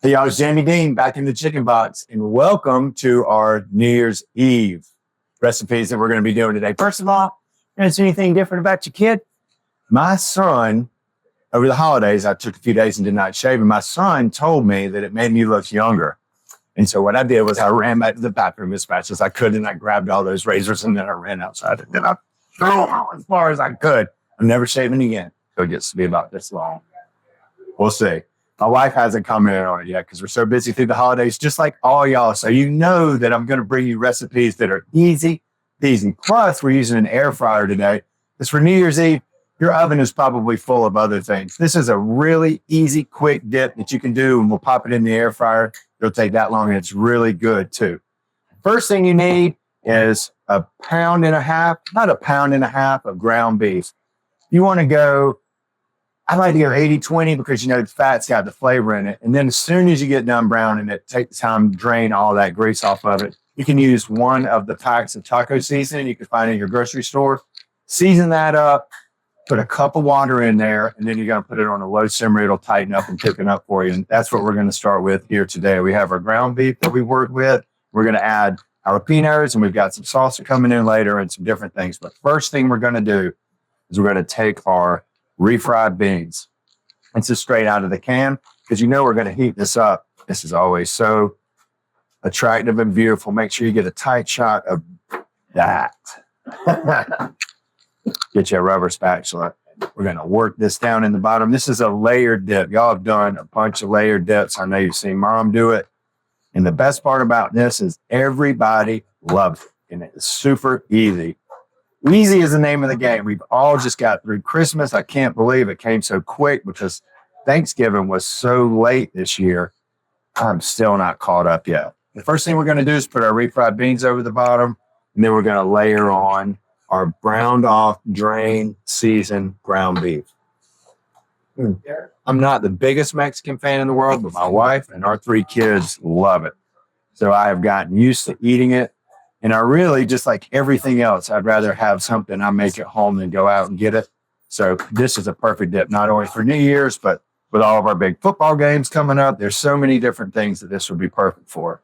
Hey, y'all, it's Jamie Deen back in the chicken box, and welcome to our New Year's Eve recipes that we're going to be doing today. First of all, is anything different about your kid? My son, over the holidays, I took a few days and did not shave, and my son told me that it made me look younger. And so what I did was I ran back to the bathroom as fast as I could, and I grabbed all those razors, and then I ran outside, and then I threw them out as far as I could. I'm never shaving again. So it gets to be about this long. We'll see. My wife hasn't commented on it yet because we're so busy through the holidays, just like all y'all. So you know that I'm going to bring you recipes that are easy peasy. Plus, we're using an air fryer today. Because for New Year's Eve, your oven is probably full of other things. This is a really easy, quick dip that you can do, and we'll pop it in the air fryer. It'll take that long, and it's really good, too. First thing you need is a pound and a half, not a pound and a half of ground beef. You want to go, I like to go 80-20 because, you know, the fat's got the flavor in it. And then as soon as you get done browning it, take the time to drain all that grease off of it. You can use one of the packs of taco seasoning you can find in your grocery store. Season that up, put a cup of water in there, and then you're going to put it on a low simmer. It'll tighten up and thicken up for you. And that's what we're going to start with here today. We have our ground beef that we worked with. We're going to add jalapenos, and we've got some salsa coming in later and some different things. But first thing we're going to do is we're going to take our refried beans. It's just straight out of the can because you know we're going to heat this up. This is always so attractive and beautiful. Make sure you get a tight shot of that. Get you a rubber spatula. We're going to work this down in the bottom. This is a layered dip. Y'all have done a bunch of layered dips. I know you've seen Mom do it. And the best part about this is everybody loves it. And it's super easy. Easy is the name of the game. We've all just got through Christmas. I can't believe it came so quick because Thanksgiving was so late this year. I'm still not caught up yet. The first thing we're going to do is put our refried beans over the bottom, and then we're going to layer on our browned off, drained, seasoned ground beef. I'm not the biggest Mexican fan in the world, but my wife and our 3 kids love it. So I have gotten used to eating it. And I really, just like everything else, I'd rather have something I make at home than go out and get it. So this is a perfect dip, not only for New Year's, but with all of our big football games coming up. There's so many different things that this would be perfect for.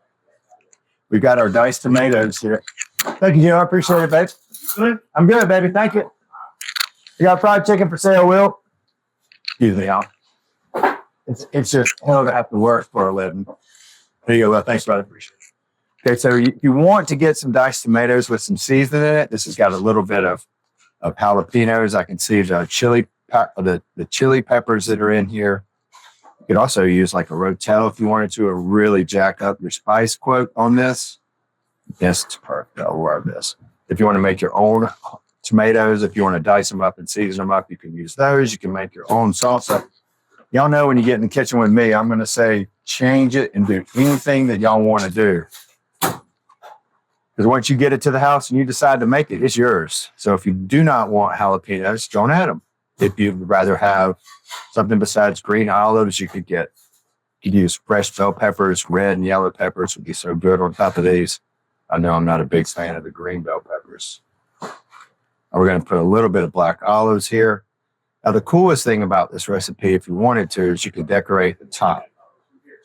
We've got our diced tomatoes here. Thank you, I appreciate it, babe. I'm good, baby. Thank you. You got fried chicken for sale, Will? Excuse me, y'all. It's just hell to have to work for a living. There you go, Will. Thanks, brother. Appreciate it. Okay, so you want to get some diced tomatoes with some seasoning in it. This has got a little bit of jalapenos. I can see the chili peppers that are in here. You could also use like a Rotel if you wanted to, or really jack up your spice quote on this. Yes, it's perfect. I'll wear this. If you want to make your own tomatoes, if you want to dice them up and season them up, you can use those. You can make your own salsa. Y'all know when you get in the kitchen with me, I'm going to say change it and do anything that y'all want to do. Because once you get it to the house and you decide to make it, it's yours. So if you do not want jalapenos, don't add them. If you'd rather have something besides green olives, you could use fresh bell peppers. Red and yellow peppers would be so good on top of these. I know I'm not a big fan of the green bell peppers. And we're going to put a little bit of black olives here. Now, the coolest thing about this recipe, if you wanted to, is you could decorate the top.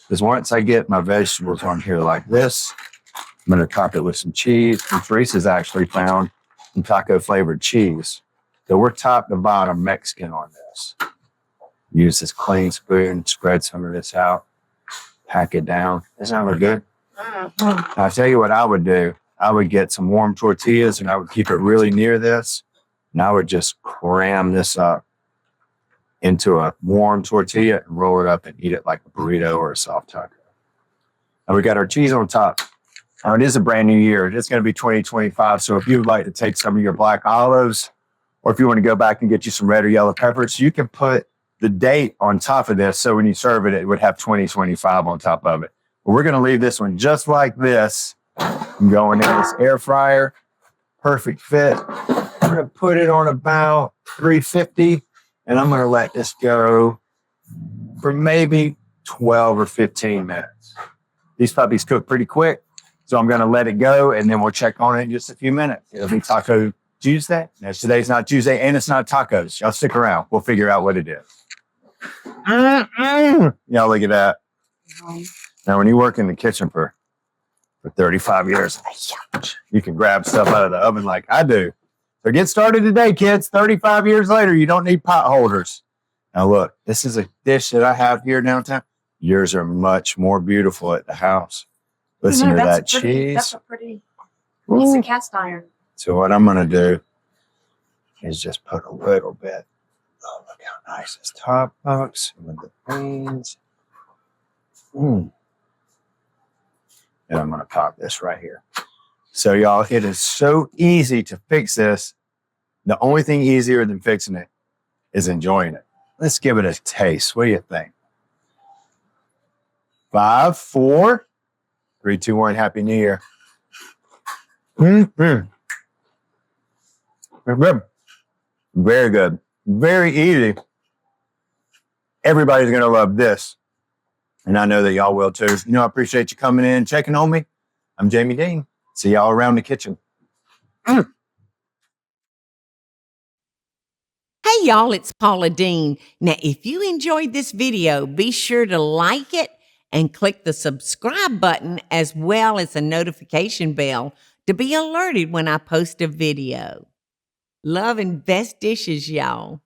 Because once I get my vegetables on here like this, I'm going to top it with some cheese. And Teresa's actually found some taco-flavored cheese. So we're top to bottom Mexican on this. Use this clean spoon, spread some of this out, pack it down. Doesn't that look good? I'll tell you what I would do. I would get some warm tortillas, and I would keep it really near this. And I would just cram this up into a warm tortilla and roll it up and eat it like a burrito or a soft taco. And we got our cheese on top. Now, it is a brand new year. It's going to be 2025. So if you would like to take some of your black olives, or if you want to go back and get you some red or yellow peppers, you can put the date on top of this. So when you serve it, it would have 2025 on top of it. But we're going to leave this one just like this. I'm going in this air fryer. Perfect fit. I'm going to put it on about 350, and I'm going to let this go for maybe 12 or 15 minutes. These puppies cook pretty quick. So I'm going to let it go, and then we'll check on it in just a few minutes. It'll be Taco Tuesday. No, today's not Tuesday, and it's not tacos. Y'all stick around. We'll figure out what it is. Y'all look at that. Now, when you work in the kitchen for 35 years, you can grab stuff out of the oven like I do. So get started today, kids. 35 years later, you don't need pot holders. Now, look, this is a dish that I have here downtown. Yours are much more beautiful at the house. Listen to that cheese. That's a pretty piece of cast iron. So what I'm going to do is just put a little bit. Oh, look how nice this top looks with the beans. And I'm going to pop this right here. So y'all, it is so easy to fix this. The only thing easier than fixing it is enjoying it. Let's give it a taste. What do you think? 5, 4, 3, 2, 1. Happy New Year. Very good. Very easy. Everybody's going to love this. And I know that y'all will too. You know, I appreciate you coming in and checking on me. I'm Jamie Deen. See y'all around the kitchen. Hey, y'all, it's Paula Deen. Now, if you enjoyed this video, be sure to like it and click the subscribe button as well as the notification bell to be alerted when I post a video. Love and best dishes, y'all.